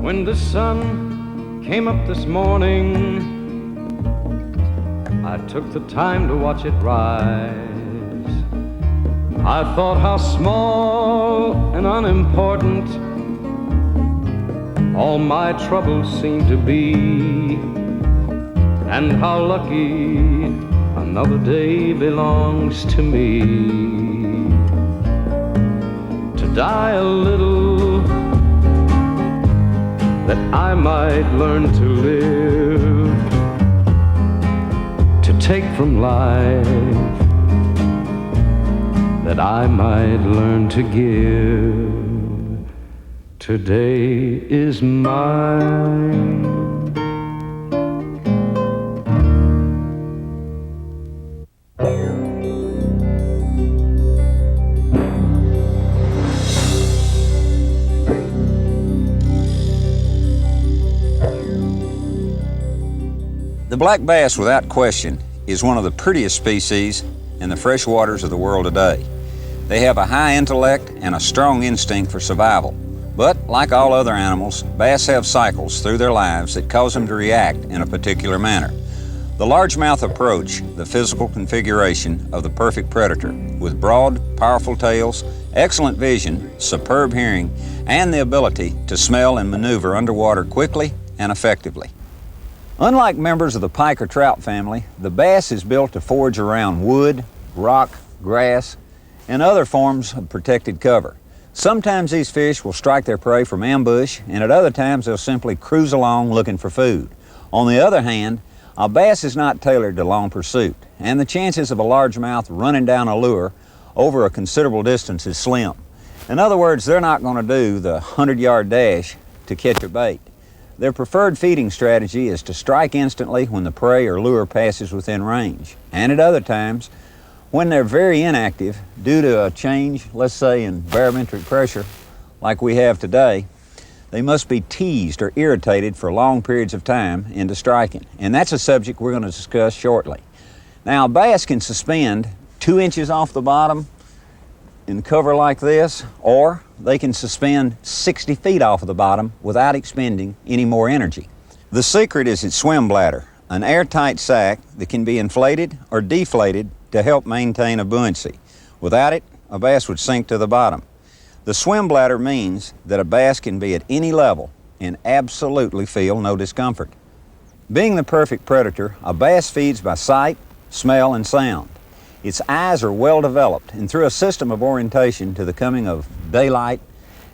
When the sun came up this morning, I took the time to watch it rise. I thought how small and unimportant all my troubles seemed to be, and how lucky another day belongs to me. To die a little, that I might learn to live, to take from life, that I might learn to give. Today is mine. The black bass, without question, is one of the prettiest species in the fresh waters of the world today. They have a high intellect and a strong instinct for survival. But, like all other animals, bass have cycles through their lives that cause them to react in a particular manner. The largemouth approach the physical configuration of the perfect predator with broad, powerful tails, excellent vision, superb hearing, and the ability to smell and maneuver underwater quickly and effectively. Unlike members of the pike or trout family, the bass is built to forage around wood, rock, grass, and other forms of protected cover. Sometimes these fish will strike their prey from ambush, and at other times they'll simply cruise along looking for food. On the other hand, a bass is not tailored to long pursuit, and the chances of a largemouth running down a lure over a considerable distance is slim. In other words, they're not going to do the 100-yard dash to catch your bait. Their preferred feeding strategy is to strike instantly when the prey or lure passes within range, and at other times, when they're very inactive due to a change, let's say in barometric pressure like we have today, they must be teased or irritated for long periods of time into striking. And that's a subject we're going to discuss shortly. Now, a bass can suspend 2 inches off the bottom in cover like this, or they can suspend 60 feet off of the bottom without expending any more energy. The secret is its swim bladder, an airtight sac that can be inflated or deflated to help maintain a buoyancy. Without it, a bass would sink to the bottom. The swim bladder means that a bass can be at any level and absolutely feel no discomfort. Being the perfect predator, a bass feeds by sight, smell, and sound. Its eyes are well developed, and through a system of orientation to the coming of daylight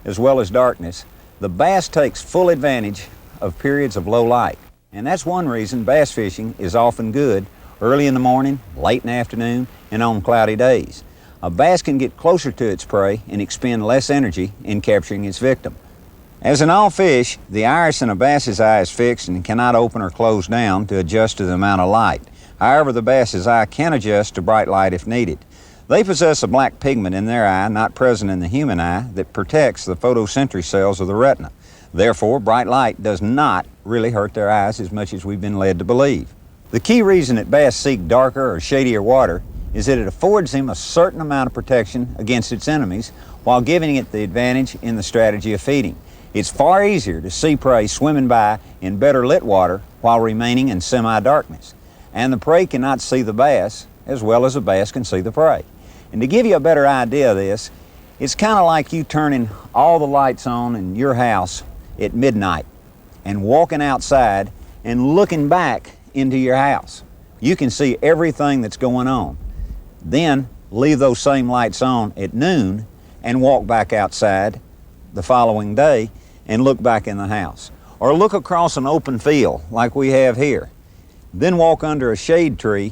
as well as darkness, the bass takes full advantage of periods of low light. And that's one reason bass fishing is often good early in the morning, late in the afternoon, and on cloudy days. A bass can get closer to its prey and expend less energy in capturing its victim. As in all fish, the iris in a bass's eye is fixed and cannot open or close down to adjust to the amount of light. However, the bass's eye can adjust to bright light if needed. They possess a black pigment in their eye, not present in the human eye, that protects the photosensory cells of the retina. Therefore, bright light does not really hurt their eyes as much as we've been led to believe. The key reason that bass seek darker or shadier water is that it affords them a certain amount of protection against its enemies while giving it the advantage in the strategy of feeding. It's far easier to see prey swimming by in better lit water while remaining in semi-darkness. And the prey cannot see the bass as well as the bass can see the prey. And to give you a better idea of this, it's kind of like you turning all the lights on in your house at midnight and walking outside and looking back into your house. You can see everything that's going on. Then leave those same lights on at noon and walk back outside the following day and look back in the house. Or look across an open field like we have here. Then walk under a shade tree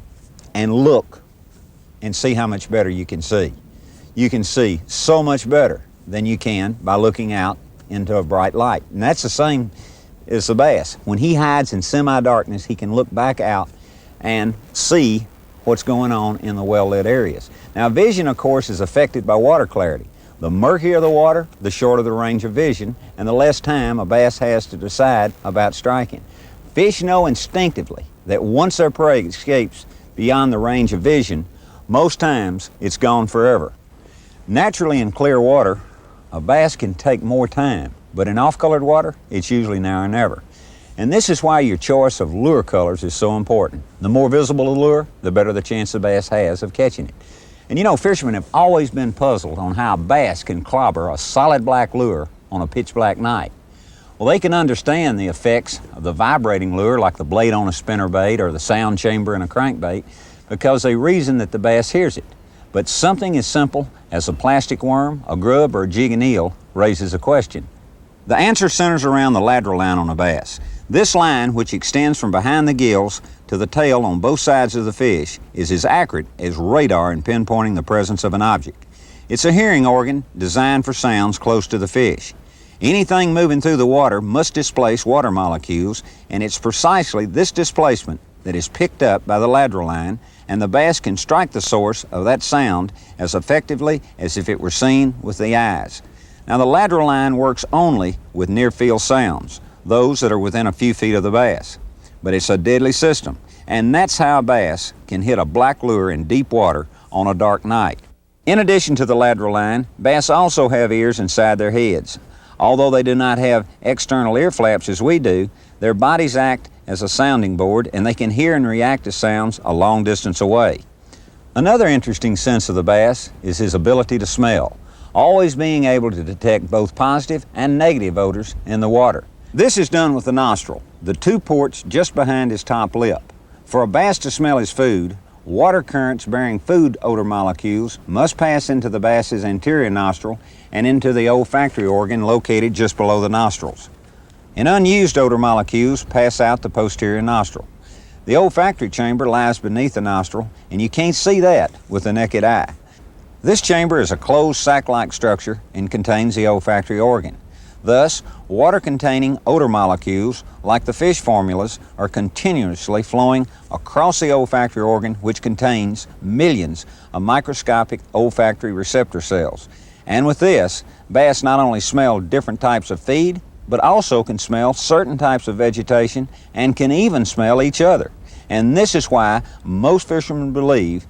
and look and see how much better you can see. You can see so much better than you can by looking out into a bright light. And that's the same as the bass. When he hides in semi-darkness, he can look back out and see what's going on in the well-lit areas. Now, vision, of course, is affected by water clarity. The murkier the water, the shorter the range of vision, and the less time a bass has to decide about striking. Fish know instinctively that once their prey escapes beyond the range of vision, most times it's gone forever. Naturally, in clear water, a bass can take more time but in off-colored water, it's usually now or never. And this is why your choice of lure colors is so important. The more visible the lure, the better the chance the bass has of catching it. And you know, fishermen have always been puzzled on how a bass can clobber a solid black lure on a pitch black night. Well, they can understand the effects of the vibrating lure, like the blade on a spinnerbait or the sound chamber in a crankbait, because they reason that the bass hears it. But something as simple as a plastic worm, a grub, or a jig and eel raises a question. The answer centers around the lateral line on a bass. This line, which extends from behind the gills to the tail on both sides of the fish, is as accurate as radar in pinpointing the presence of an object. It's a hearing organ designed for sounds close to the fish. Anything moving through the water must displace water molecules, and it's precisely this displacement that is picked up by the lateral line, and the bass can strike the source of that sound as effectively as if it were seen with the eyes. Now, the lateral line works only with near-field sounds, those that are within a few feet of the bass. But it's a deadly system, and that's how a bass can hit a black lure in deep water on a dark night. In addition to the lateral line, bass also have ears inside their heads. Although they do not have external ear flaps as we do, their bodies act as a sounding board, and they can hear and react to sounds a long distance away. Another interesting sense of the bass is his ability to smell, always being able to detect both positive and negative odors in the water. This is done with the nostril, the two ports just behind his top lip. For a bass to smell his food, water currents bearing food odor molecules must pass into the bass's anterior nostril and into the olfactory organ located just below the nostrils. And unused odor molecules pass out the posterior nostril. The olfactory chamber lies beneath the nostril, and you can't see that with the naked eye. This chamber is a closed sac-like structure and contains the olfactory organ. Thus, water-containing odor molecules, like the fish formulas, are continuously flowing across the olfactory organ, which contains millions of microscopic olfactory receptor cells. And with this, bass not only smell different types of feed, but also can smell certain types of vegetation and can even smell each other. And this is why most fishermen believe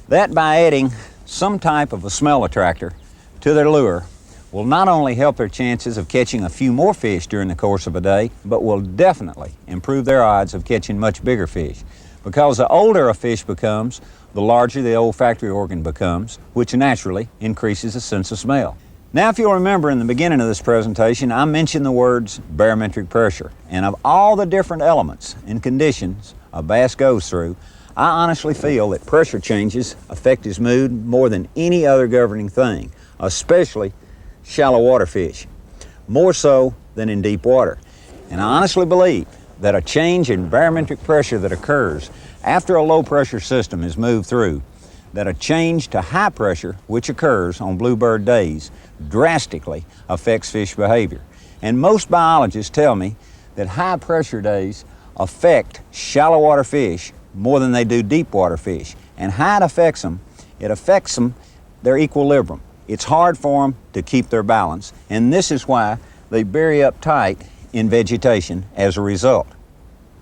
that by adding some type of a smell attractor to their lure will not only help their chances of catching a few more fish during the course of a day, but will definitely improve their odds of catching much bigger fish. Because the older a fish becomes, the larger the olfactory organ becomes, which naturally increases the sense of smell. Now, if you'll remember in the beginning of this presentation, I mentioned the words barometric pressure. And of all the different elements and conditions a bass goes through, I honestly feel that pressure changes affect his mood more than any other governing thing, especially shallow water fish, more so than in deep water. And I honestly believe that a change in barometric pressure that occurs after a low pressure system is moved through, that a change to high pressure, which occurs on bluebird days, drastically affects fish behavior. And most biologists tell me that high pressure days affect shallow water fish more than they do deep water fish. And how it affects them their equilibrium. It's hard for them to keep their balance, and this is why they bury up tight in vegetation as a result.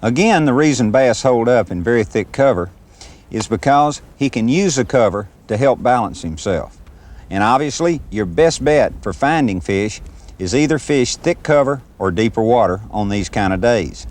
Again, the reason bass hold up in very thick cover is because he can use the cover to help balance himself. And obviously, your best bet for finding fish is either fish thick cover or deeper water on these kind of days.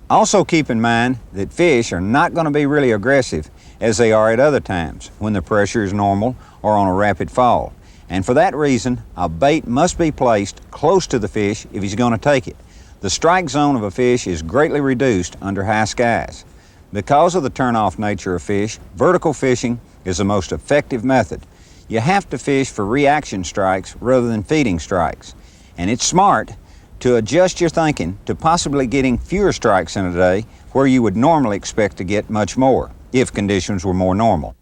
Also keep in mind that fish are not going to be really aggressive as they are at other times when the pressure is normal or on a rapid fall. And for that reason, a bait must be placed close to the fish if he's going to take it. The strike zone of a fish is greatly reduced under high skies. Because of the turn-off nature of fish, vertical fishing is the most effective method. You have to fish for reaction strikes rather than feeding strikes. And it's smart to adjust your thinking to possibly getting fewer strikes in a day where you would normally expect to get much more if conditions were more normal.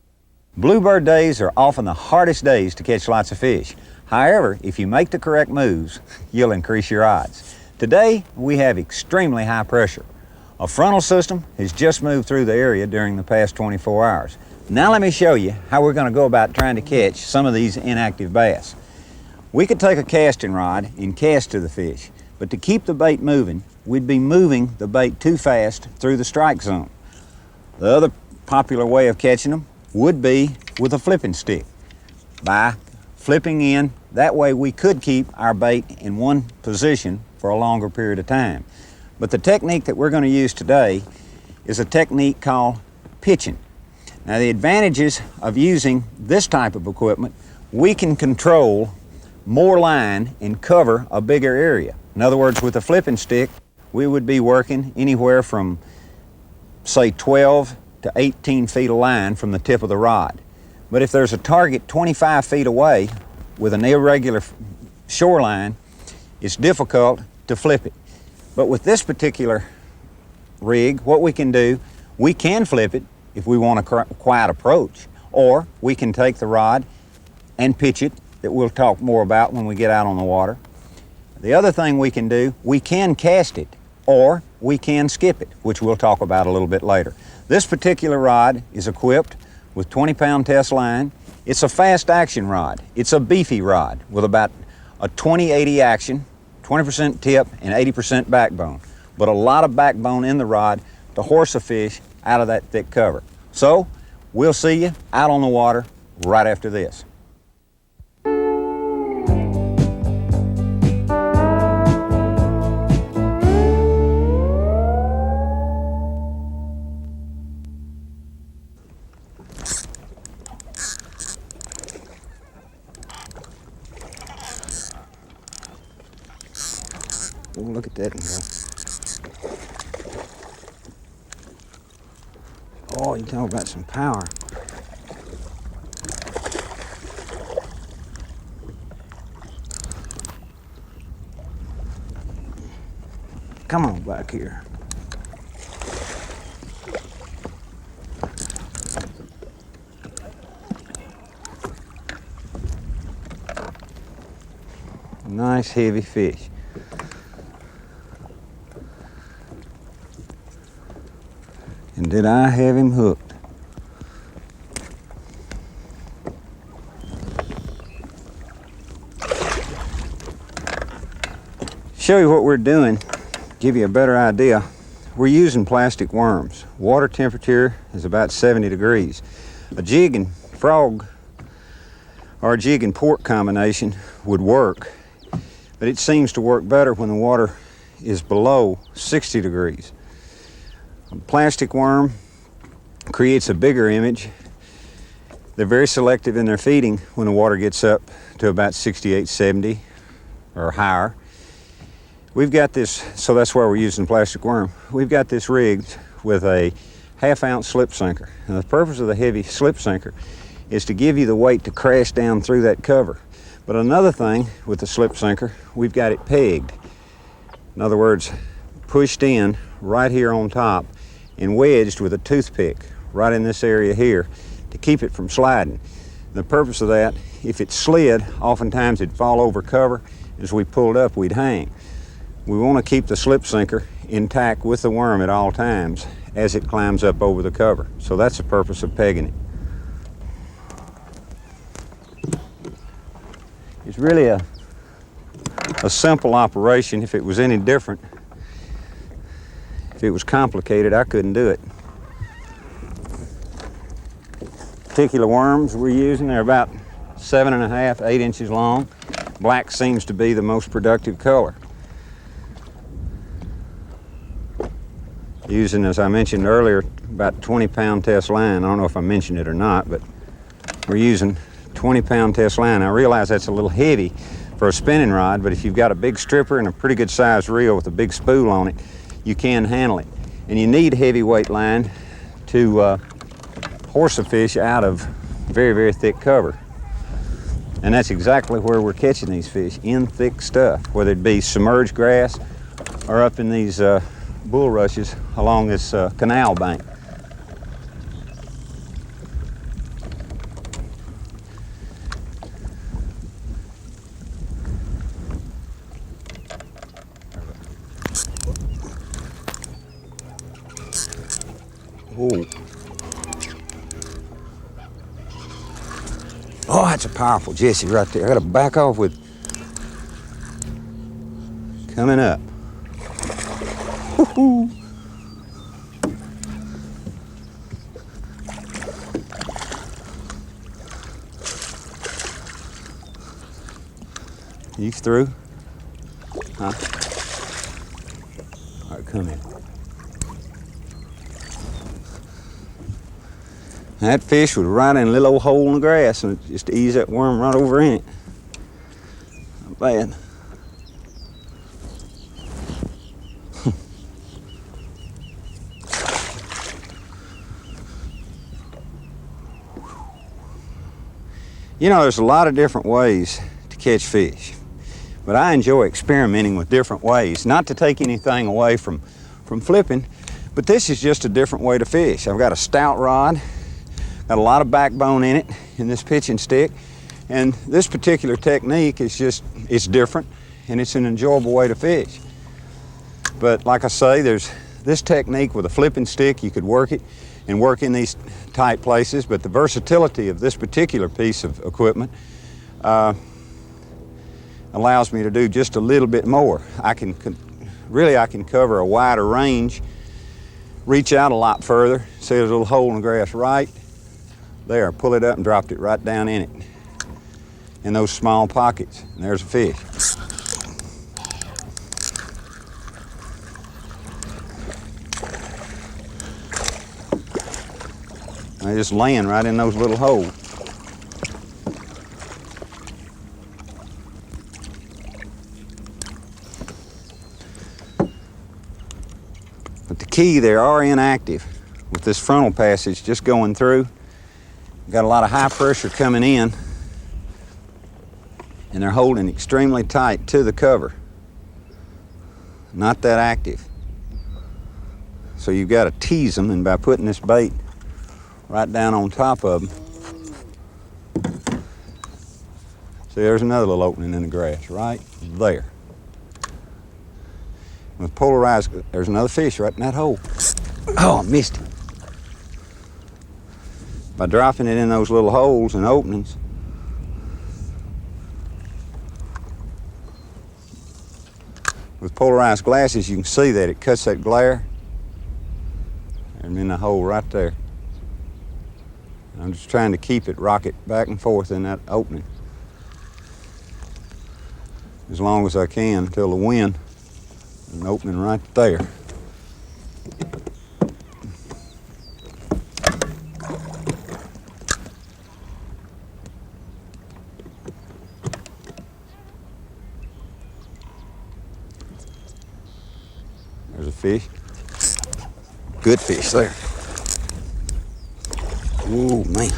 Bluebird days are often the hardest days to catch lots of fish. However, if you make the correct moves, you'll increase your odds. Today, we have extremely high pressure. A frontal system has just moved through the area during the past 24 hours. Now let me show you how we're going to go about trying to catch some of these inactive bass. We could take a casting rod and cast to the fish, but to keep the bait moving, we'd be moving the bait too fast through the strike zone. The other popular way of catching them would be with a flipping stick, by flipping in That way we could keep our bait in one position for a longer period of time. But the technique that we're going to use today is a technique called pitching. Now the advantages of using this type of equipment, we can control more line and cover a bigger area. In other words, with a flipping stick, we would be working anywhere from, say, 12 to 18 feet of line from the tip of the rod. But if there's a target 25 feet away with an irregular shoreline, it's difficult to flip it. But with this particular rig, what we can do, we can flip it if we want a quiet approach, or we can take the rod and pitch it, that we'll talk more about when we get out on the water. The other thing we can do, we can cast it, or we can skip it, which we'll talk about a little bit later. This particular rod is equipped with 20-pound test line. It's a fast action rod. It's a beefy rod with about a 20-80 action, 20% tip and 80% backbone, but a lot of backbone in the rod to horse a fish out of that thick cover. So we'll see you out on the water right after this. Oh, look at that. Oh, you talk about some power. Come on back here. Nice heavy fish. And did I have him hooked? Show you what we're doing, give you a better idea. We're using plastic worms. Water temperature is about 70 degrees. A jig and frog or a jig and pork combination would work, but it seems to work better when the water is below 60 degrees. A plastic worm creates a bigger image. They're very selective in their feeding when the water gets up to about 68, 70 or higher. We've got this, so that's why we're using plastic worm. We've got this rigged with a half-ounce slip sinker. And the purpose of the heavy slip sinker is to give you the weight to crash down through that cover. But another thing with the slip sinker, we've got it pegged. In other words, pushed in right here on top and wedged with a toothpick right in this area here to keep it from sliding. The purpose of that, if it slid, oftentimes it'd fall over cover. As we pulled up, we'd hang. We want to keep the slip sinker intact with the worm at all times as it climbs up over the cover. So that's the purpose of pegging it. It's really a simple operation. If it was any different, if it was complicated, I couldn't do it. Particular worms we're using, they're about 7.5, 8 inches long. Black seems to be the most productive color. Using, as I mentioned earlier, about 20-pound test line. I don't know if I mentioned it or not, but we're using 20-pound test line. I realize that's a little heavy for a spinning rod, but if you've got a big stripper and a pretty good sized reel with a big spool on it, you can handle it. And you need heavyweight line to horse a fish out of very, very thick cover. And that's exactly where we're catching these fish, in thick stuff, whether it be submerged grass or up in these bulrushes along this canal bank. Whoa. Oh, that's a powerful Jesse right there. I gotta back off with coming up. Woo-hoo. You through? Huh? All right, come here. That fish was right in a little old hole in the grass, and just to ease that worm right over in it. Not bad. You know, there's a lot of different ways to catch fish, but I enjoy experimenting with different ways. Not to take anything away from flipping, but this is just a different way to fish. I've got a stout rod. Got a lot of backbone in it, in this pitching stick, and this particular technique is it's different, and it's an enjoyable way to fish. But like I say, there's this technique with a flipping stick. You could work it and work in these tight places, but the versatility of this particular piece of equipment allows me to do just a little bit more. I can cover a wider range, reach out a lot further. See, there's a little hole in the grass right there. Pull it up and dropped it right down in it, in those small pockets, and there's a fish. They're just laying right in those little holes. But the key, they are inactive with this frontal passage just going through. Got a lot of high pressure coming in, and they're holding extremely tight to the cover. Not that active. So you've got to tease them, and by putting this bait right down on top of them. See, there's another little opening in the grass right there. With polarized, there's another fish right in that hole. Oh, I missed it. By dropping it in those little holes and openings, with polarized glasses, you can see that it cuts that glare. I'm in the hole right there. I'm just trying to keep it, rock it back and forth in that opening as long as I can until the wind, an opening right there. There's a fish. Good fish there. Oh, man.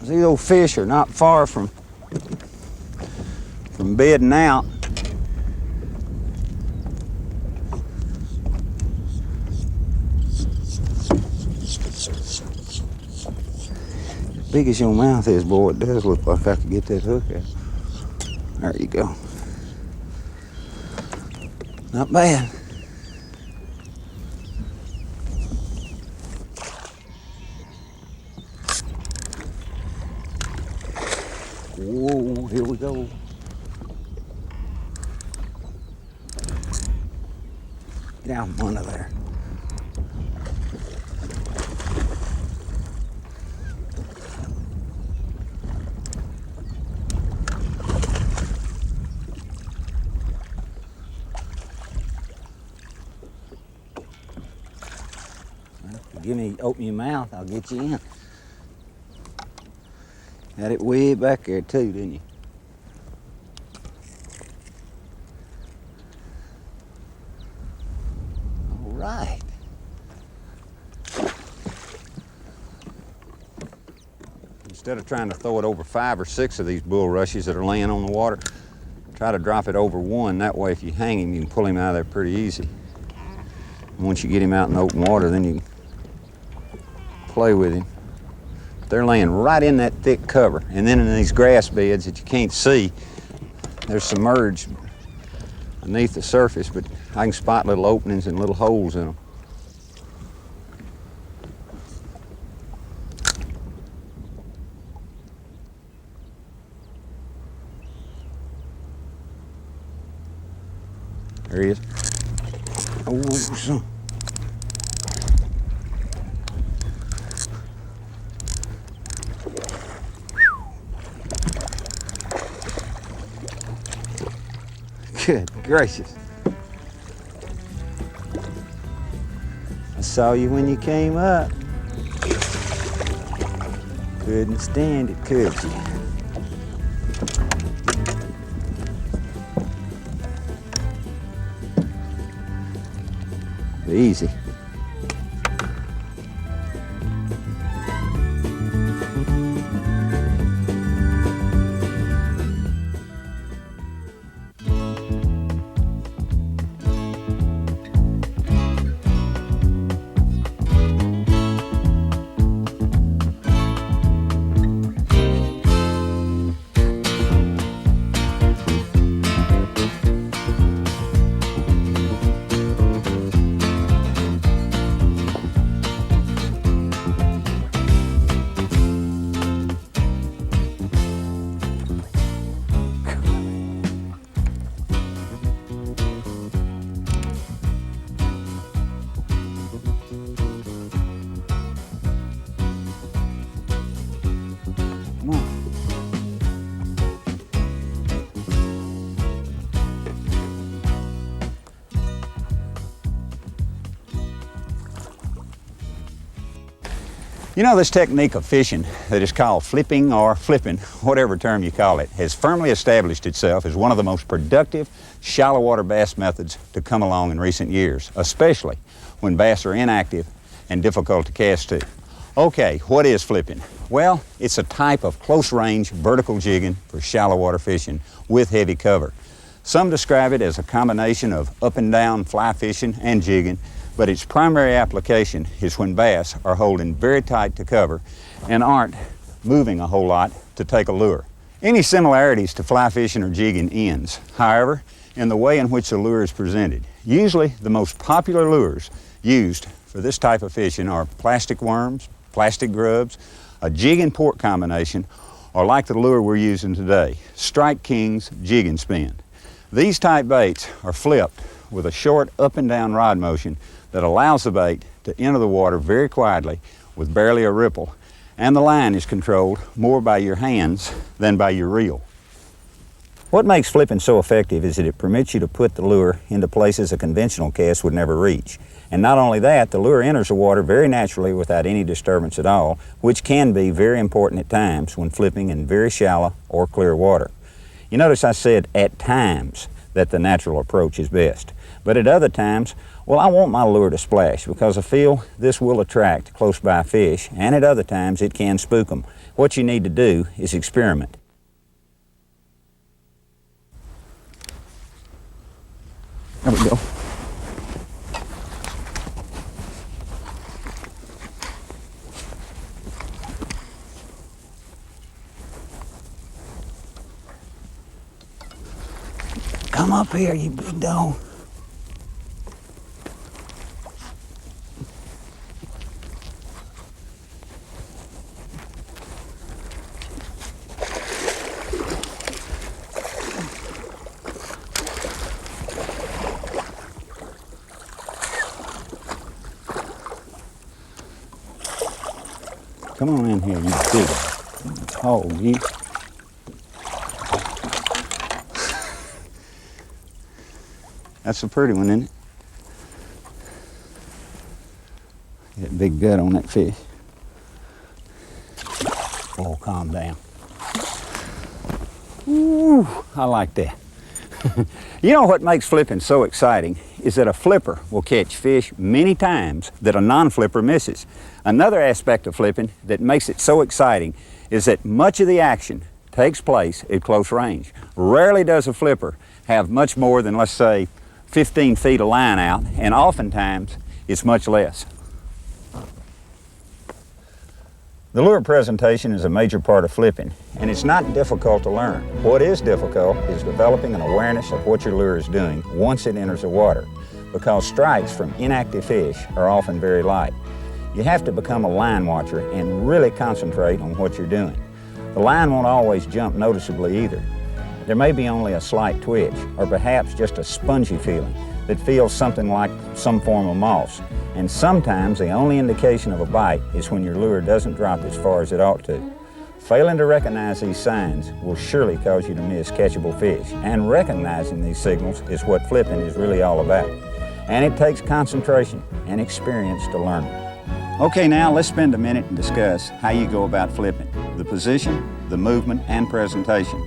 These old fish are not far from bedding out. As big as your mouth is, boy, it does look like I could get that hook out. There you go. Not bad. Whoa, here we go. Get out from under there. Open your mouth, I'll get you in. Had it way back there too, didn't you? All right. Instead of trying to throw it over 5 or 6 of these bulrushes that are laying on the water, try to drop it over one. That way if you hang him, you can pull him out of there pretty easy. And once you get him out in the open water, then you can play with him. They're laying right in that thick cover. And then in these grass beds that you can't see, they're submerged beneath the surface, but I can spot little openings and little holes in them. There he is. Oh, son. Good gracious. I saw you when you came up. Couldn't stand it, could you? Easy. You know, this technique of fishing that is called flipping or flipping, whatever term you call it, has firmly established itself as one of the most productive shallow water bass methods to come along in recent years, especially when bass are inactive and difficult to cast to. Okay, what is flipping? Well, it's a type of close range vertical jigging for shallow water fishing with heavy cover. Some describe it as a combination of up and down fly fishing and jigging, but its primary application is when bass are holding very tight to cover and aren't moving a whole lot to take a lure. Any similarities to fly fishing or jigging ends, however, in the way in which the lure is presented. Usually the most popular lures used for this type of fishing are plastic worms, plastic grubs, a jig and port combination, or like the lure we're using today, Strike King's Jig and Spin. These type baits are flipped with a short up and down rod motion that allows the bait to enter the water very quietly with barely a ripple, and the line is controlled more by your hands than by your reel. What makes flipping so effective is that it permits you to put the lure into places a conventional cast would never reach. And not only that, the lure enters the water very naturally without any disturbance at all, which can be very important at times when flipping in very shallow or clear water. You notice I said at times that the natural approach is best. But at other times, well, I want my lure to splash because I feel this will attract close by fish, and at other times it can spook them. What you need to do is experiment. There we go. Come up here, you big dog. Come on in here, you big hog, you. That's a pretty one, isn't it? That big gut on that fish. Oh, calm down. Ooh, I like that. You know what makes flipping so exciting is that a flipper will catch fish many times that a non-flipper misses. Another aspect of flipping that makes it so exciting is that much of the action takes place at close range. Rarely does a flipper have much more than, let's say, 15 feet of line out, and oftentimes it's much less. The lure presentation is a major part of flipping, and it's not difficult to learn. What is difficult is developing an awareness of what your lure is doing once it enters the water, because strikes from inactive fish are often very light. You have to become a line watcher and really concentrate on what you're doing. The line won't always jump noticeably either. there may be only a slight twitch, or perhaps just a spongy feeling that feels something like some form of moss. And sometimes the only indication of a bite is when your lure doesn't drop as far as it ought to. Failing to recognize these signs will surely cause you to miss catchable fish, and recognizing these signals is what flipping is really all about. And it takes concentration and experience to learn them. Okay, now let's spend a minute and discuss how you go about flipping, the position, the movement, and presentation.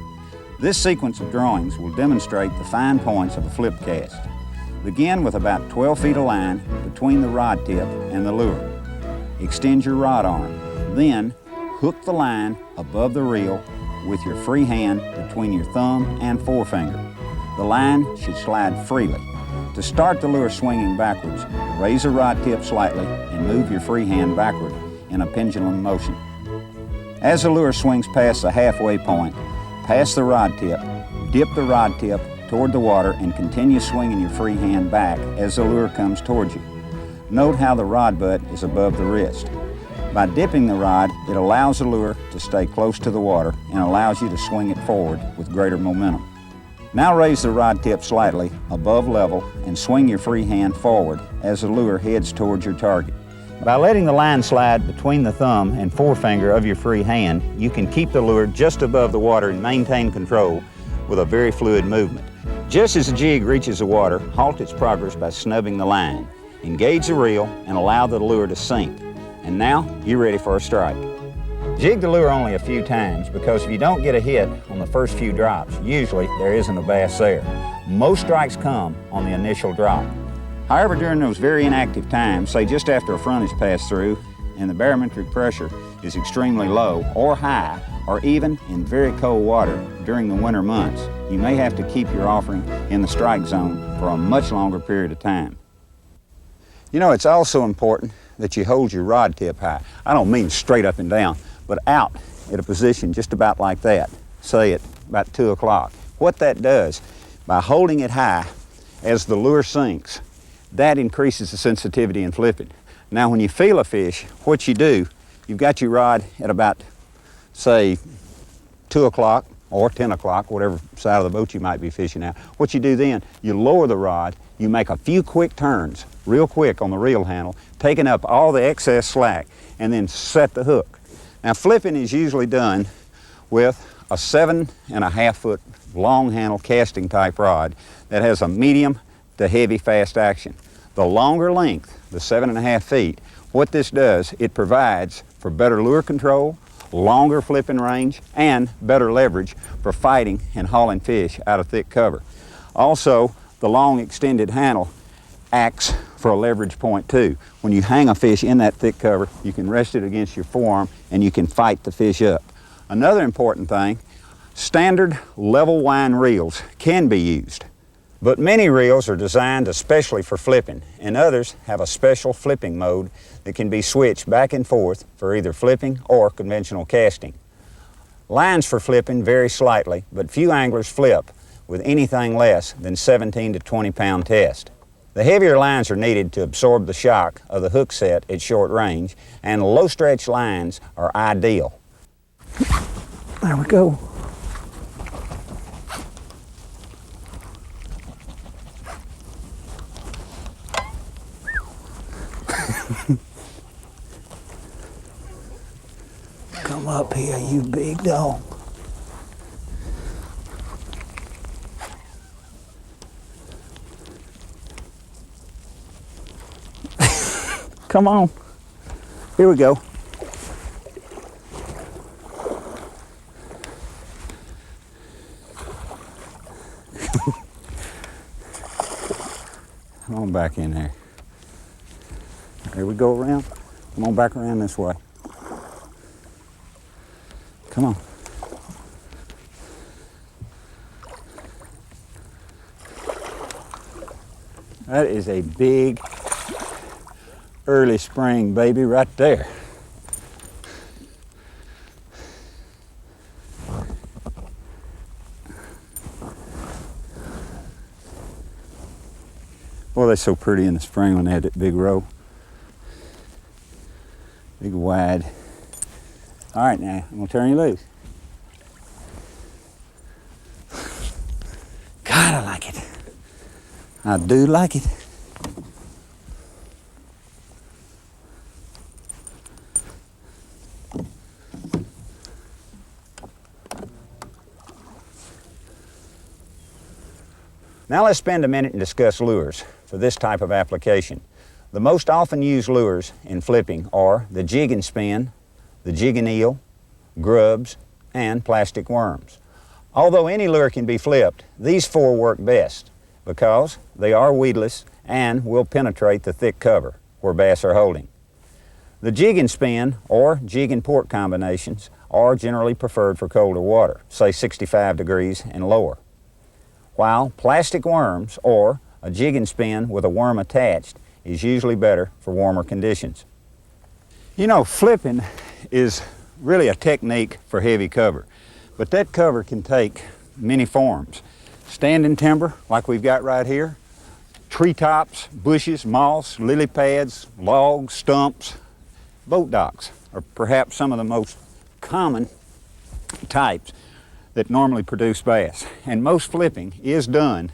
This sequence of drawings will demonstrate the fine points of a flip cast. Begin with about 12 feet of line between the rod tip and the lure. Extend your rod arm. Then hook the line above the reel with your free hand between your thumb and forefinger. The line should slide freely. To start the lure swinging backwards, raise the rod tip slightly and move your free hand backward in a pendulum motion. As the lure swings past the halfway point, pass the rod tip, dip the rod tip toward the water and continue swinging your free hand back as the lure comes towards you. Note how the rod butt is above the wrist. By dipping the rod, it allows the lure to stay close to the water and allows you to swing it forward with greater momentum. Now raise the rod tip slightly above level and swing your free hand forward as the lure heads towards your target. By letting the line slide between the thumb and forefinger of your free hand, you can keep the lure just above the water and maintain control with a very fluid movement. Just as the jig reaches the water, halt its progress by snubbing the line. Engage the reel and allow the lure to sink. And now you're ready for a strike. Jig the lure only a few times, because if you don't get a hit on the first few drops, usually there isn't a bass there. Most strikes come on the initial drop. However, during those very inactive times, say just after a front is passed through and the barometric pressure is extremely low or high, or even in very cold water during the winter months, you may have to keep your offering in the strike zone for a much longer period of time. You know, it's also important that you hold your rod tip high. I don't mean straight up and down, but out at a position just about like that, say at about 2 o'clock. What that does, by holding it high as the lure sinks, that increases the sensitivity in flipping. Now when you feel a fish, what you do, you've got your rod at about, say, 2 o'clock or 10 o'clock, whatever side of the boat you might be fishing at. What you do then, you lower the rod, you make a few quick turns, real quick on the reel handle, taking up all the excess slack, and then set the hook. Now flipping is usually done with a 7.5 foot long handle casting type rod that has a medium to heavy fast action. The longer length, the 7.5 feet, what this does, it provides for better lure control, longer flipping range, and better leverage for fighting and hauling fish out of thick cover. Also, the long extended handle acts for a leverage point too. When you hang a fish in that thick cover, you can rest it against your forearm and you can fight the fish up. Another important thing, standard level wind reels can be used, but many reels are designed especially for flipping, and others have a special flipping mode that can be switched back and forth for either flipping or conventional casting. Lines for flipping vary slightly, but few anglers flip with anything less than 17 to 20 pound test. The heavier lines are needed to absorb the shock of the hook set at short range, and low stretch lines are ideal. There we go. Come up here, you big dog. Come on. Here we go. Come on back in there. Here we go around. Come on back around this way. Come on. That is a big early spring baby right there. Boy, they're so pretty in the spring when they had that big roe. Big wide. All right, now I'm gonna turn you loose. God, I like it. I do like it. Now let's spend a minute and discuss lures for this type of application. The most often used lures in flipping are the jig and spin, the jig and eel, grubs, and plastic worms. Although any lure can be flipped, these four work best because they are weedless and will penetrate the thick cover where bass are holding. The jig and spin or jig and port combinations are generally preferred for colder water, say 65 degrees and lower, while plastic worms or a jig and spin with a worm attached is usually better for warmer conditions. You know, flipping is really a technique for heavy cover, but that cover can take many forms. Standing timber, like we've got right here, treetops, bushes, moss, lily pads, logs, stumps, boat docks are perhaps some of the most common types that normally produce bass. And most flipping is done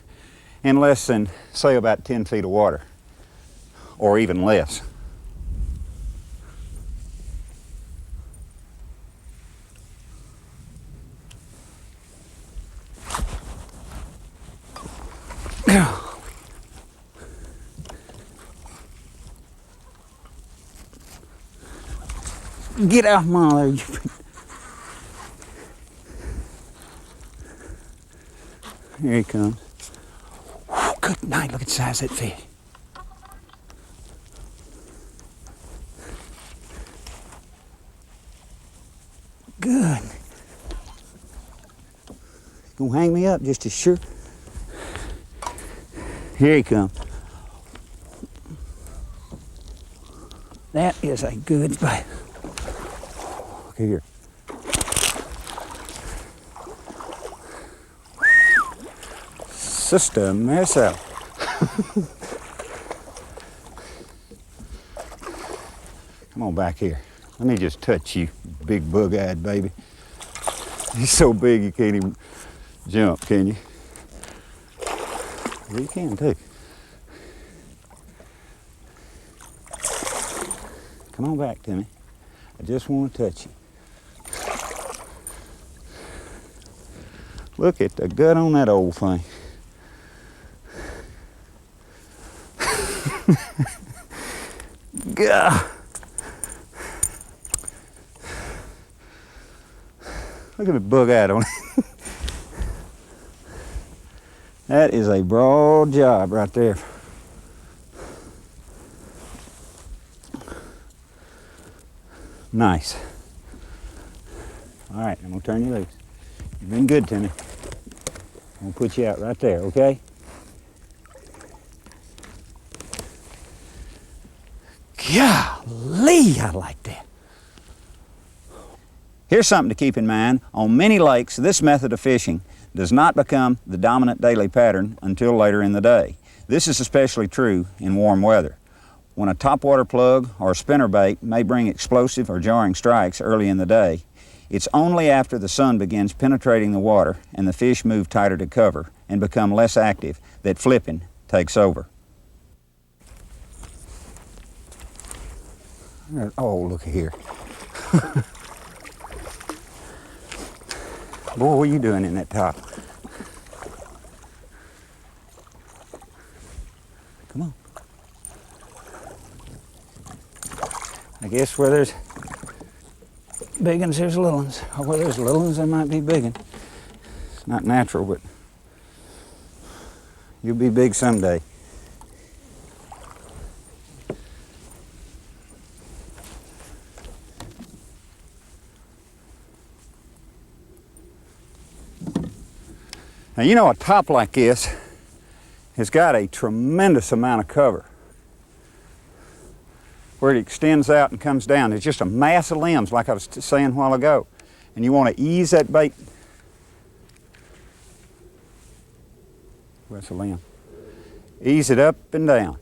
in less than, say, about 10 feet of water, or even less. Get off my leg. Here he comes. Whew, good night, look at the size of that fish. Good. Gonna hang me up just as sure. Here he comes. That is a good bite. Look here. Sister Marcel. Come on back here. Let me just touch you, big bug-eyed baby. He's so big you can't even jump, can you? Well, you can too. Come on back to me. I just want to touch you. Look at the gut on that old thing. God. Look at the bug-eyed on it. That is a broad job right there. Nice. All right, I'm gonna turn you loose. You've been good to me. I'm gonna put you out right there, okay? Golly, I like that. Here's something to keep in mind. On many lakes, this method of fishing does not become the dominant daily pattern until later in the day. This is especially true in warm weather, when a topwater plug or spinnerbait may bring explosive or jarring strikes early in the day. It's only after the sun begins penetrating the water and the fish move tighter to cover and become less active that flipping takes over. Oh, look here. Boy, what are you doing in that top? Come on. I guess where there's big ones, there's little ones. Or where there's little ones, there might be big ones. It's not natural, but you'll be big someday. Now, you know, a top like this has got a tremendous amount of cover where it extends out and comes down. It's just a mass of limbs, like I was saying a while ago. And you want to ease that bait. Where's the limb? Ease it up and down.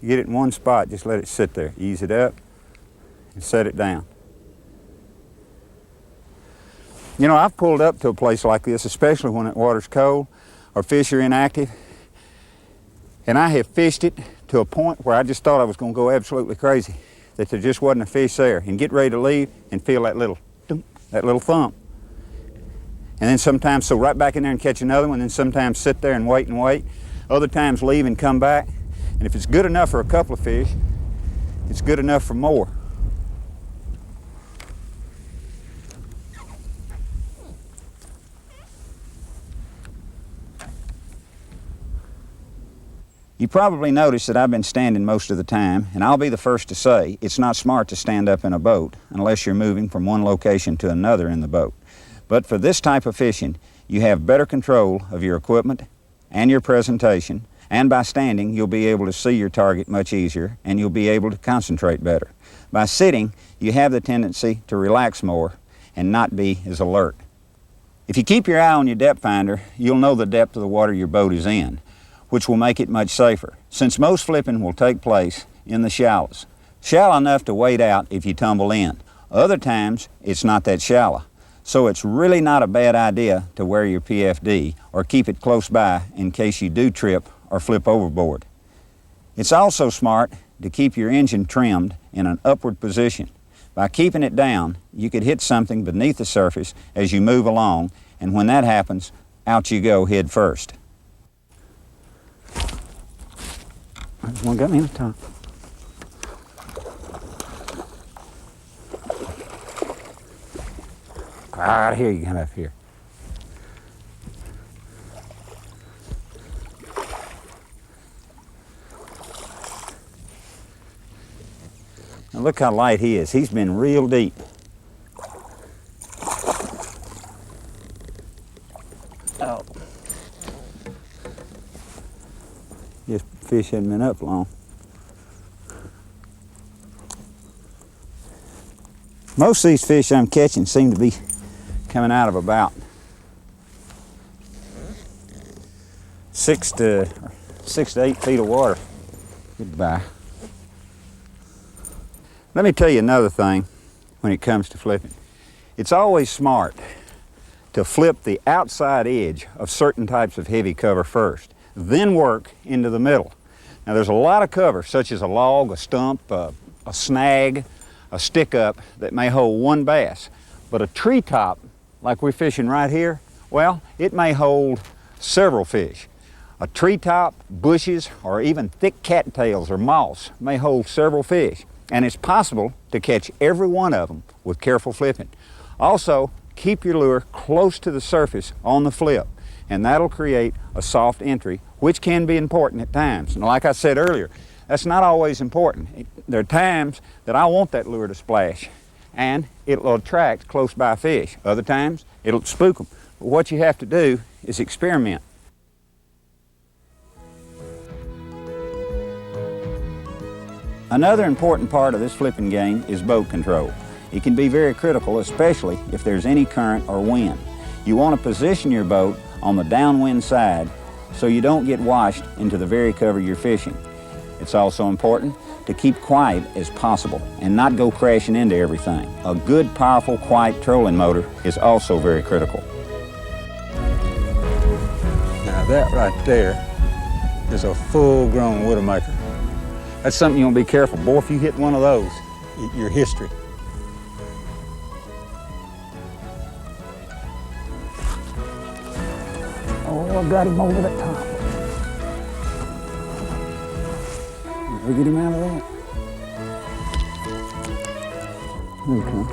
You get it in one spot, just let it sit there. Ease it up and set it down. You know, I've pulled up to a place like this, especially when the water's cold or fish are inactive, and I have fished it to a point where I just thought I was going to go absolutely crazy, that there just wasn't a fish there, and get ready to leave and feel that little thump, thump. And then sometimes, so right back in there and catch another one, then sometimes sit there and wait. Other times leave and come back. And if it's good enough for a couple of fish, it's good enough for more. You probably noticed that I've been standing most of the time, and I'll be the first to say it's not smart to stand up in a boat unless you're moving from one location to another in the boat. But for this type of fishing, you have better control of your equipment and your presentation, and by standing, you'll be able to see your target much easier, and you'll be able to concentrate better. By sitting, you have the tendency to relax more and not be as alert. If you keep your eye on your depth finder, you'll know the depth of the water your boat is in, which will make it much safer, since most flipping will take place in the shallows. Shallow enough to wade out if you tumble in. Other times, it's not that shallow. So it's really not a bad idea to wear your PFD or keep it close by in case you do trip or flip overboard. It's also smart to keep your engine trimmed in an upward position. By keeping it down, you could hit something beneath the surface as you move along, and when that happens, out you go head first. There's one got me in the top. Right here, you come up here. Now look how light he is. He's been real deep. Oh. This fish hadn't been up long. Most of these fish I'm catching seem to be coming out of about 6 to 8 feet of water. Goodbye. Let me tell you another thing when it comes to flipping. It's always smart to flip the outside edge of certain types of heavy cover first, then work into the middle. Now there's a lot of cover, such as a log, a stump, a snag, a stick up that may hold one bass. But a treetop, like we're fishing right here, well, it may hold several fish. A treetop, bushes, or even thick cattails or moss may hold several fish. And it's possible to catch every one of them with careful flipping. Also, keep your lure close to the surface on the flip, and that'll create a soft entry, which can be important at times. And like I said earlier, that's not always important. There are times that I want that lure to splash, and it'll attract close by fish. Other times, it'll spook them. But what you have to do is experiment. Another important part of this flipping game is boat control. It can be very critical, especially if there's any current or wind. You want to position your boat on the downwind side so you don't get washed into the very cover you're fishing. It's also important to keep quiet as possible and not go crashing into everything. A good, powerful, quiet trolling motor is also very critical. Now that right there is a full-grown Widowmaker. That's something you want to be careful. Boy, if you hit one of those, you're history. Oh, I got him over the top. Did we get him out of that? Okay.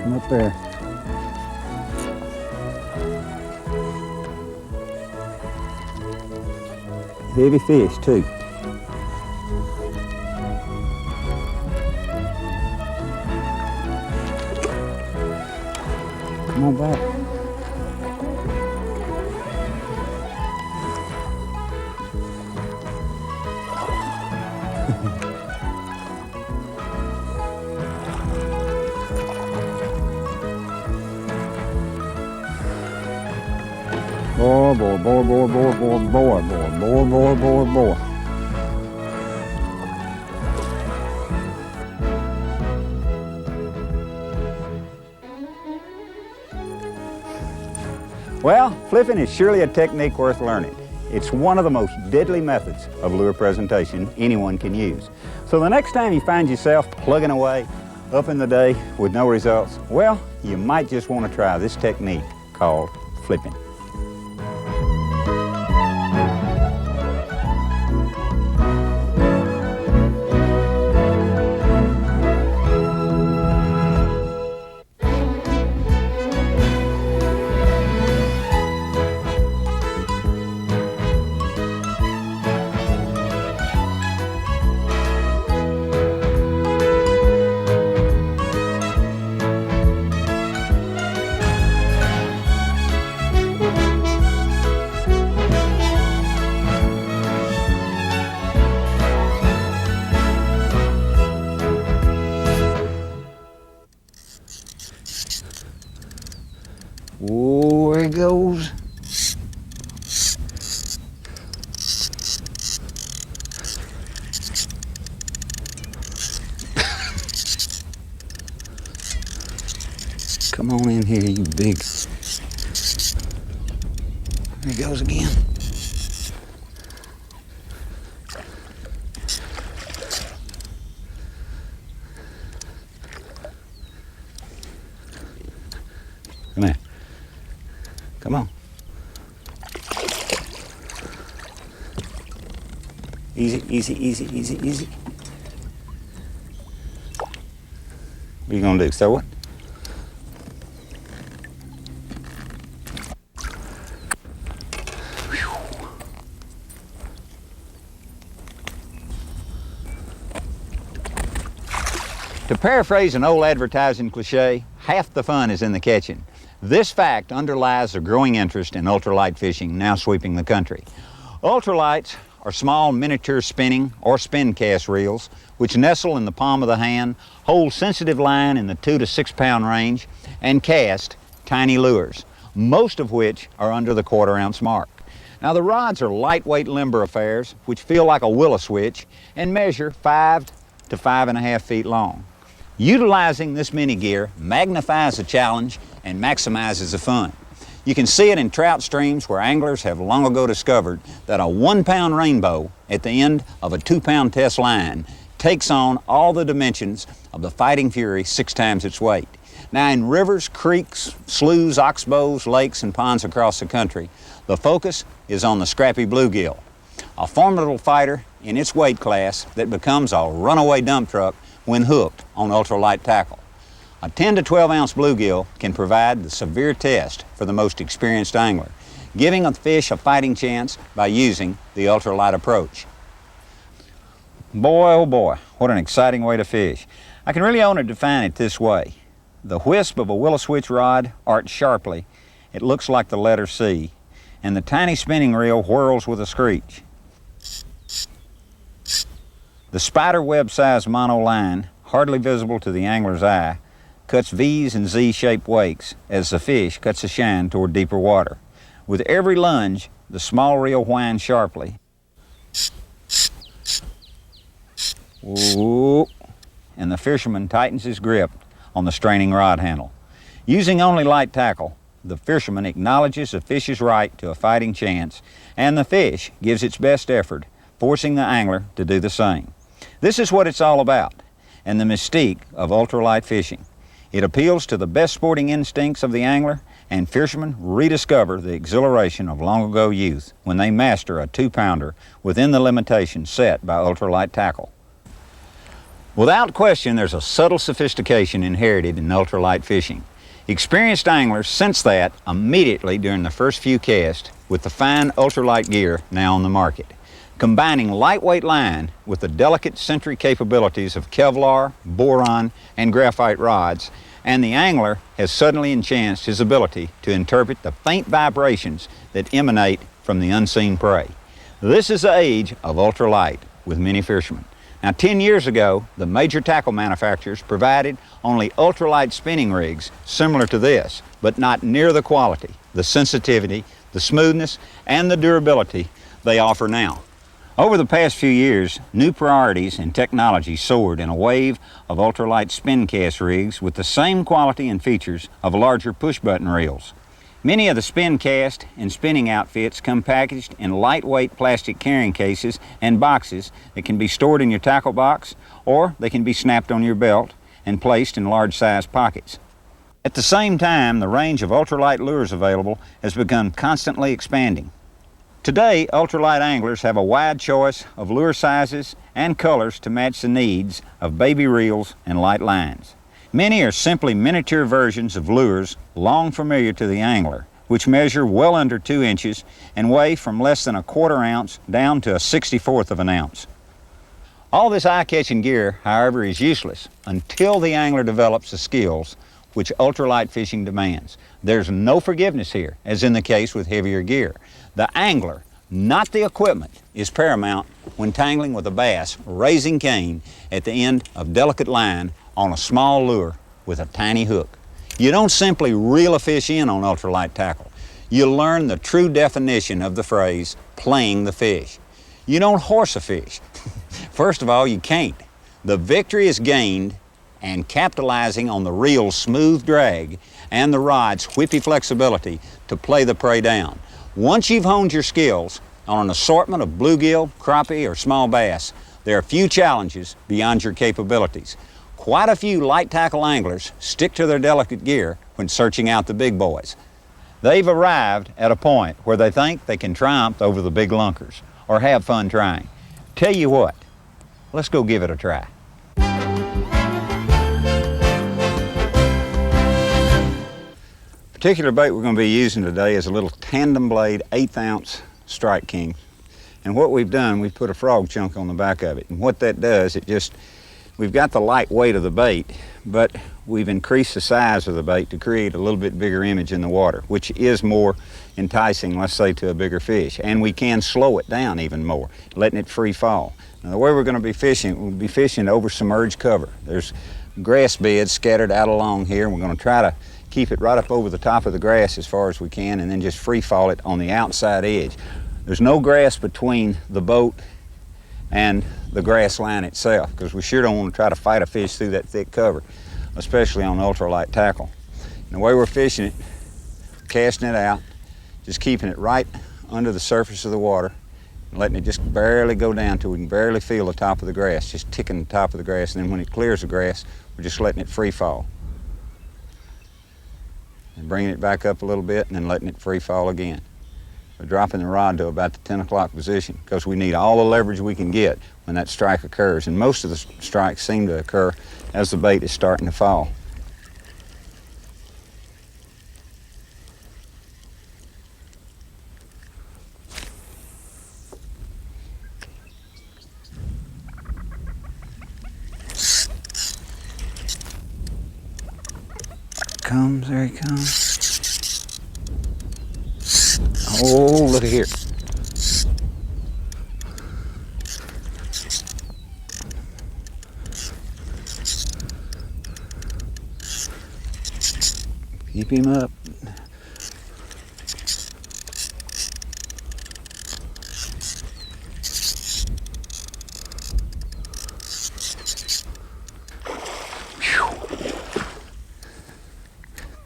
Come up there. Heavy fish, too. Come on back. Boy, boy, boy, boy, boy, boy, boy, boy, boy, boy, boy. Well, flipping is surely a technique worth learning. It's one of the most deadly methods of lure presentation anyone can use. So the next time you find yourself plugging away up in the day with no results, well, you might just want to try this technique called flipping. Oh, there he goes. Come on in here, you big. There he goes again. Come here. Come on. Easy, easy, easy, easy, easy. What are you gonna do? Throw it? To paraphrase an old advertising cliche, half the fun is in the catching. This fact underlies the growing interest in ultralight fishing now sweeping the country. Ultralights are small miniature spinning or spin cast reels which nestle in the palm of the hand, hold sensitive line in the 2 to 6 pound range, and cast tiny lures, most of which are under the 1/4 ounce mark. Now the rods are lightweight limber affairs which feel like a willow switch and measure 5 to 5.5 feet long. Utilizing this mini gear magnifies the challenge and maximizes the fun. You can see it in trout streams where anglers have long ago discovered that a 1 pound rainbow at the end of a 2 pound test line takes on all the dimensions of the Fighting Fury 6 times its weight. Now in rivers, creeks, sloughs, oxbows, lakes, and ponds across the country, the focus is on the scrappy bluegill, a formidable fighter in its weight class that becomes a runaway dump truck when hooked on ultralight tackle. A 10 to 12 ounce bluegill can provide the severe test for the most experienced angler, giving a fish a fighting chance by using the ultralight approach. Boy, oh boy, what an exciting way to fish. I can really only define it this way. The wisp of a willow switch rod arched sharply, it looks like the letter C, and the tiny spinning reel whirls with a screech. The spider web sized mono line, hardly visible to the angler's eye, cuts V's and Z-shaped wakes as the fish cuts a shine toward deeper water. With every lunge, the small reel whines sharply. Ooh, and the fisherman tightens his grip on the straining rod handle. Using only light tackle, the fisherman acknowledges the fish's right to a fighting chance, and the fish gives its best effort, forcing the angler to do the same. This is what it's all about, and the mystique of ultralight fishing. It appeals to the best sporting instincts of the angler, and fishermen rediscover the exhilaration of long ago youth when they master a 2 pounder within the limitations set by ultralight tackle. Without question, there's a subtle sophistication inherited in ultralight fishing. Experienced anglers sense that immediately during the first few casts with the fine ultralight gear now on the market. Combining lightweight line with the delicate sentry capabilities of Kevlar, boron, and graphite rods, and the angler has suddenly enhanced his ability to interpret the faint vibrations that emanate from the unseen prey. This is the age of ultralight with many fishermen. Now 10 years ago, the major tackle manufacturers provided only ultralight spinning rigs similar to this, but not near the quality, the sensitivity, the smoothness, and the durability they offer now. Over the past few years, new priorities and technology soared in a wave of ultralight spin cast rigs with the same quality and features of larger push-button reels. Many of the spin cast and spinning outfits come packaged in lightweight plastic carrying cases and boxes that can be stored in your tackle box, or they can be snapped on your belt and placed in large-sized pockets. At the same time, the range of ultralight lures available has begun constantly expanding. Today, ultralight anglers have a wide choice of lure sizes and colors to match the needs of baby reels and light lines. Many are simply miniature versions of lures long familiar to the angler, which measure well under 2 inches and weigh from less than a 1/4 ounce down to a 1/64 of an ounce. All this eye-catching gear, however, is useless until the angler develops the skills which ultralight fishing demands. There's no forgiveness here, as in the case with heavier gear. The angler, not the equipment, is paramount when tangling with a bass raising cane at the end of delicate line on a small lure with a tiny hook. You don't simply reel a fish in on ultralight tackle. You learn the true definition of the phrase, playing the fish. You don't horse a fish. First of all, you can't. The victory is gained and capitalizing on the reel's smooth drag and the rod's whippy flexibility to play the prey down. Once you've honed your skills on an assortment of bluegill, crappie, or small bass, there are few challenges beyond your capabilities. Quite a few light tackle anglers stick to their delicate gear when searching out the big boys. They've arrived at a point where they think they can triumph over the big lunkers or have fun trying. Tell you what, let's go give it a try. The particular bait we're going to be using today is a little tandem blade 1/8 ounce Strike King. And what we've done, we've put a frog chunk on the back of it. And what that does, we've got the light weight of the bait, but we've increased the size of the bait to create a little bit bigger image in the water, which is more enticing, let's say, to a bigger fish. And we can slow it down even more, letting it free fall. Now, the way we're going to be fishing, we'll be fishing over submerged cover. There's grass beds scattered out along here, and we're going to try to keep it right up over the top of the grass as far as we can, and then just free fall it on the outside edge. There's no grass between the boat and the grass line itself, because we sure don't want to try to fight a fish through that thick cover, especially on ultralight tackle. And the way we're fishing it, casting it out, just keeping it right under the surface of the water, and letting it just barely go down till we can barely feel the top of the grass, just ticking the top of the grass, and then when it clears the grass, we're just letting it free fall. And bringing it back up a little bit and then letting it free fall again. We're dropping the rod to about the 10 o'clock position because we need all the leverage we can get when that strike occurs. And most of the strikes seem to occur as the bait is starting to fall. There he comes. Oh, look at here. Keep him up.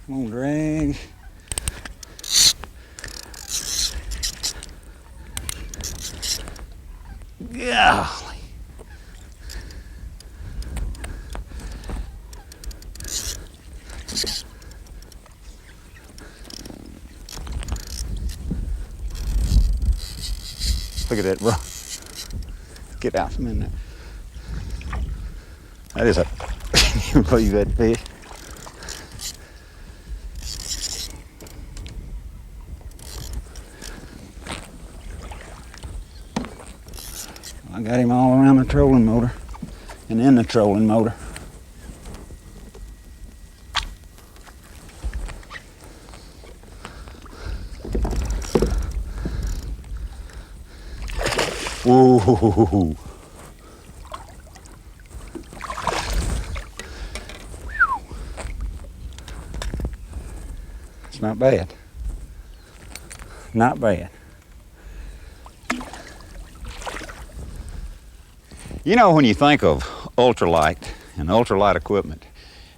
Come on, drag. Golly. Look at that, bro. Get out from in there. That is a, you believe that fish? I got him all around the trolling motor and in the trolling motor. Ooh. It's not bad. Not bad. You know, when you think of ultralight and ultralight equipment,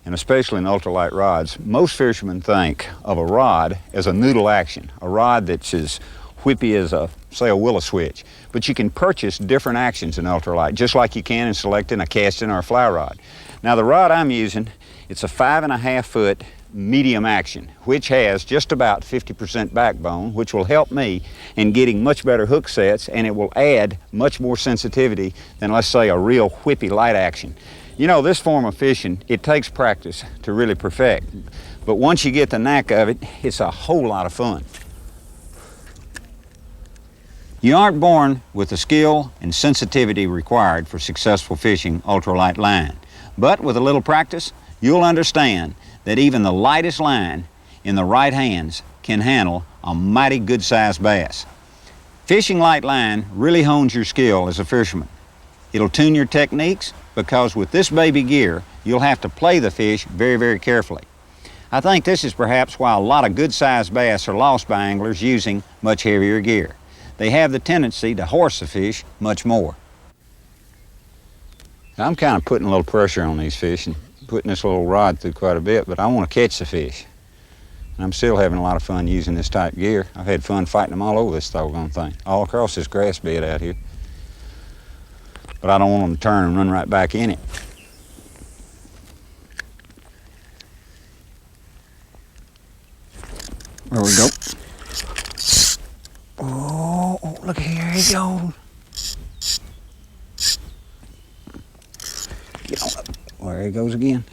and especially in ultralight rods, most fishermen think of a rod as a noodle action, a rod that's as whippy as say a willow switch. But you can purchase different actions in ultralight, just like you can in selecting a casting or a fly rod. Now the rod I'm using, it's a 5.5 foot medium action, which has just about 50% backbone, which will help me in getting much better hook sets, and it will add much more sensitivity than, let's say, a real whippy light action. You know, this form of fishing, it takes practice to really perfect, but once you get the knack of it, it's a whole lot of fun. You aren't born with the skill and sensitivity required for successful fishing ultralight line, but with a little practice, you'll understand that even the lightest line in the right hands can handle a mighty good-sized bass. Fishing light line really hones your skill as a fisherman. It'll tune your techniques because with this baby gear, you'll have to play the fish very, very carefully. I think this is perhaps why a lot of good-sized bass are lost by anglers using much heavier gear. They have the tendency to horse the fish much more. I'm kind of putting a little pressure on these fish and putting this little rod through quite a bit, but I want to catch the fish. And I'm still having a lot of fun using this type gear. I've had fun fighting them all over this doggone thing, all across this grass bed out here. But I don't want them to turn and run right back in it. There we go. Oh, look here he goes. Get on up. There he goes again.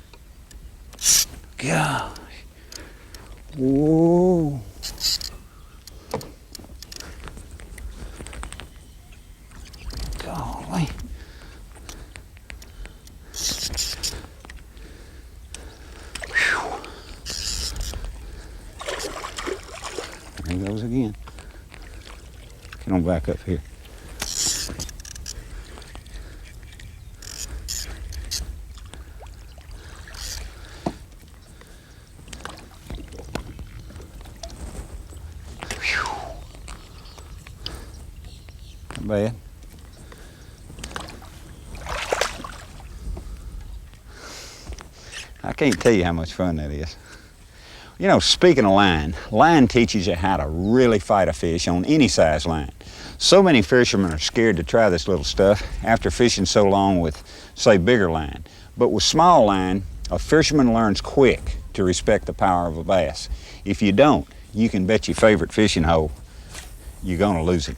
Gosh. Whoa. Golly. Whew. There he goes again. Get on back up here. Bad. I can't tell you how much fun that is. You know, speaking of line teaches you how to really fight a fish on any size line. So many fishermen are scared to try this little stuff after fishing so long with, say, bigger line. But with small line, a fisherman learns quick to respect the power of a bass. If you don't, you can bet your favorite fishing hole you're gonna lose it.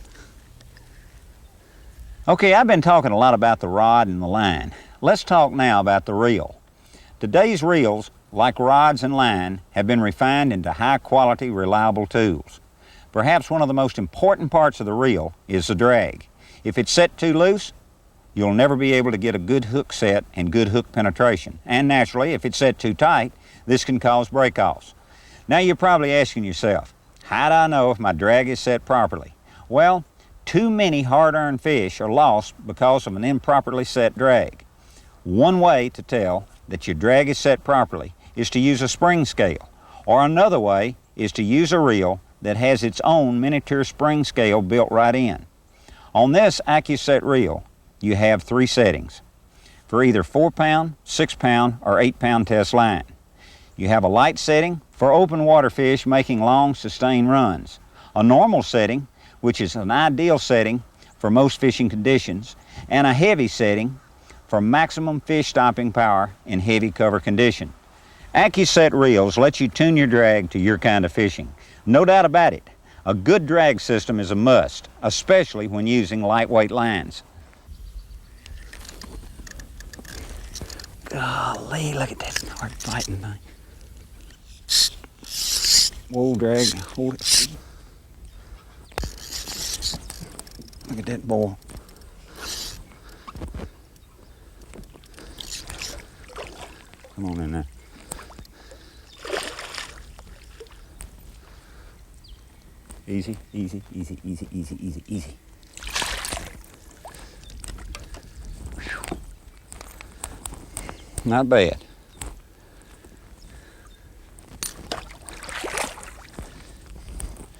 Okay, I've been talking a lot about the rod and the line. Let's talk now about the reel. Today's reels, like rods and line, have been refined into high-quality, reliable tools. Perhaps one of the most important parts of the reel is the drag. If it's set too loose, you'll never be able to get a good hook set and good hook penetration. And naturally, if it's set too tight, this can cause break-offs. Now you're probably asking yourself, how do I know if my drag is set properly? Well, too many hard-earned fish are lost because of an improperly set drag. One way to tell that your drag is set properly is to use a spring scale, or another way is to use a reel that has its own miniature spring scale built right in. On this AccuSet reel, you have 3 settings for either 4-pound, 6-pound, or 8-pound test line. You have a light setting for open water fish making long, sustained runs, a normal setting, which is an ideal setting for most fishing conditions, and a heavy setting for maximum fish stopping power in heavy cover condition. AccuSet reels let you tune your drag to your kind of fishing. No doubt about it, a good drag system is a must, especially when using lightweight lines. Golly, look at that hard fighting thing. Whoa, drag, hold it. Look at that boy. Come on in there. Easy, easy, easy, easy, easy, easy, easy. Whew. Not bad.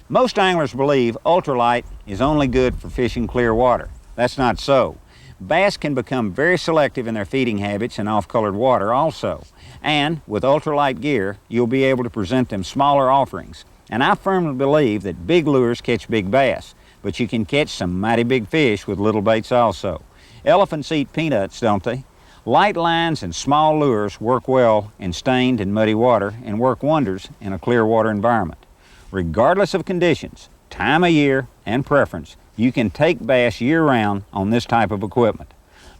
Most anglers believe ultralight is only good for fishing clear water. That's not so. Bass can become very selective in their feeding habits in off-colored water also. And with ultralight gear, you'll be able to present them smaller offerings. And I firmly believe that big lures catch big bass, but you can catch some mighty big fish with little baits also. Elephants eat peanuts, don't they? Light lines and small lures work well in stained and muddy water and work wonders in a clear water environment. Regardless of conditions, time of year, and preference, you can take bass year-round on this type of equipment.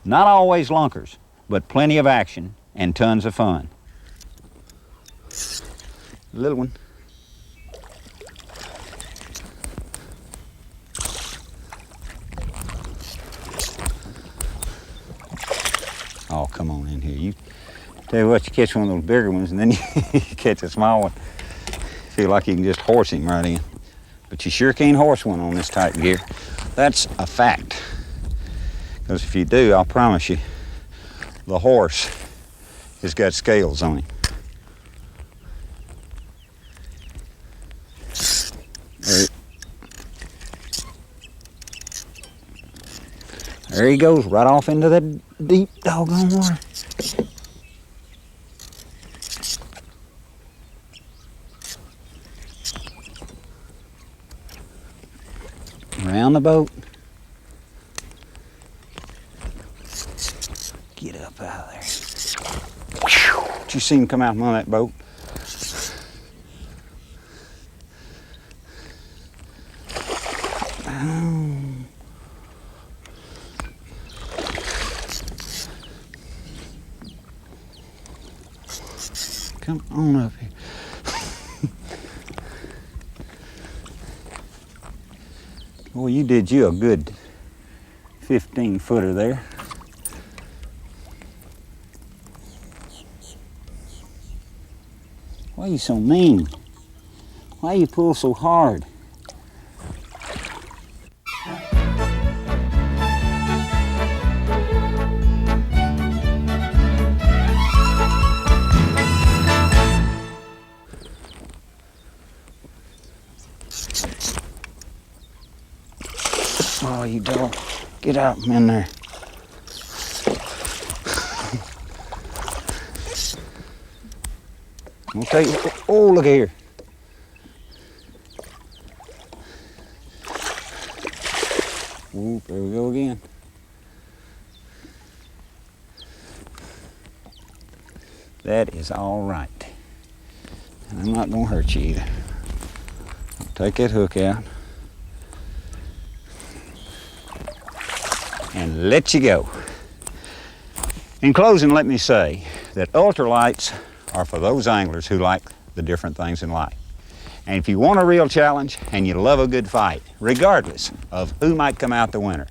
Not always lunkers, but plenty of action and tons of fun. Little one. Oh, come on in here. You tell you what, you catch one of those bigger ones and then you catch a small one. Feel like you can just horse him right in. But you sure can't horse one on this type of gear. That's a fact. Because if you do, I'll promise you, the horse has got scales on him. There he goes, right off into that deep doggone water. Around the boat. Get up out of there. Did you see him come out from that boat? Come on up here. Boy, you did you a good 15-footer there. Why are you so mean? Why you pull so hard? Oh, you dog. Get out from in there. I'll take you. Oh, look here. Ooh, there we go again. That is all right. And I'm not going to hurt you either. I'll take that hook out and let you go. In closing, let me say that ultralights are for those anglers who like the different things in life. And if you want a real challenge and you love a good fight, regardless of who might come out the winner,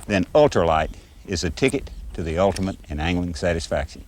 then ultralight is a ticket to the ultimate in angling satisfaction.